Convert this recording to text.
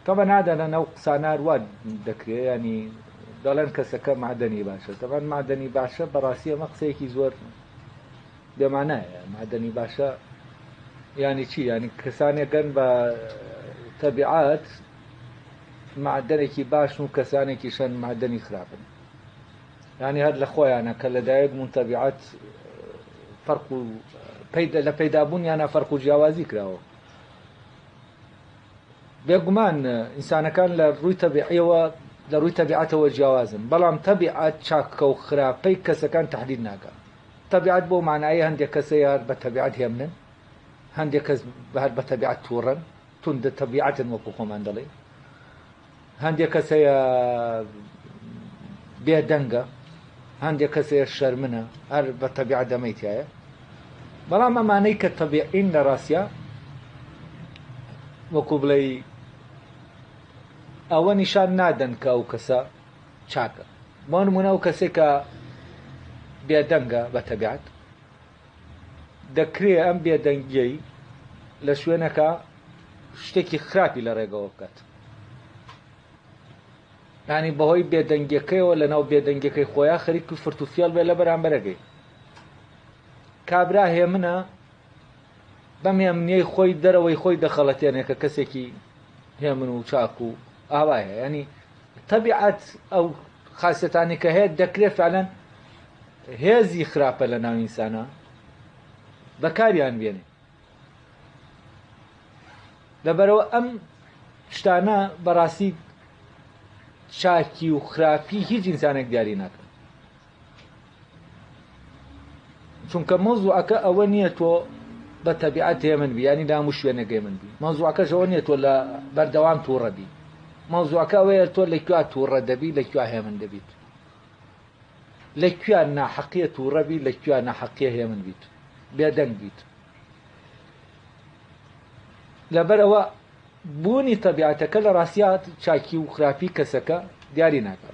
طبعا هذا لنا قسانا رواد دەکرێت ینی دەڵێن کەسەکە معدەنی باشە طبعا معدەنی باشە بەڕاستیە مەقسەیەکی زۆر بێمانایە معدەنی باشە ینی چی ینی کەسانێکگەن بە تەبیعات معدەنێکی باشن و کەسانێکیشەن معدەنی خراپن ینی هەر لە خۆیانە کە لەدایک بوون تەبیعات فەرق و لە پەیدابوونیانە فەرق و جیاوازی کراوە بێگومان ئینسانەکان لە ڕووی تەبیعیەوە لە ڕووی تەبیعەتەوە جیاوازن بەڵام تەبیعات چاکە و خراپەی کەسەکان تەحلیل ناکات تەبیعات بۆ معنایە هەندێک کەسەیە بە تەبیعەت هێمنن هەندێک کەس هەر بە تەبیعەت تووڕن توندە تەبیعەتن وەکو خۆمان دەڵێ هەندێک کەسەیە بێدەنگە هەندێک کەسەیە شەرمنە هەر بە تەبیعەت دەمەیتایە بەڵام ئەمانەی کە تەبیعین لە ڕاستیە وەکو بڵێ ئەوە نیشان نادەن کە ئەو کەسە چاکە بۆ نمونە ئەو کەسێک کە بێدەنگە بە تەبیعەت دەکرێت ئەم بێدەنگیەی لە شوێنەکە شتێکی خراپی لە ڕێگەوە بکات ینی بەهۆی بێدەنگیەکەیەوە لەناو بێدەنگیەکەی خۆیان خەریک و فرتوفێڵ بێ لە بەرامبەرەکەی کابرا هێمنە بەم هێمنیەی خۆی دەرەوەی خۆی دەخەڵەتێنێ کە کەسێکی هێمن و چاک و ئاوایە ینی تەبیعەت ئەو خاسەتانی کە هەیە دەکرێت فعلەن هێزی خراپە لە ناو ئینسانە بەکاریان بێنێ لەبەرەوە ئەم شتانە بەڕاستی چاکی و خراپی هیچ ئینسانێک دیاری ناکەن چونکە مۆزوعەکە ئەوە نییە تۆ بە تەبیعەت هێمن بی ینی لە هەموو شوێنێک هێمن بی مۆزوعەکەش ئەوە نییە تۆ لە بەردەوام تووڕە بی مۆزوعەکە ئەوەیە تۆ لەکوێ تووڕە دەبی لەکوێ هێمن دەبیت لەکوێ ناحەقیە تووڕە بی لەکوێ ناحەقیە هێمن بیت بێدەنگ بیت لەبەرەوە بوونی تەبیعەتەکە لە ڕاستیات چاکی و خراپی کەسەکە دیاری ناکات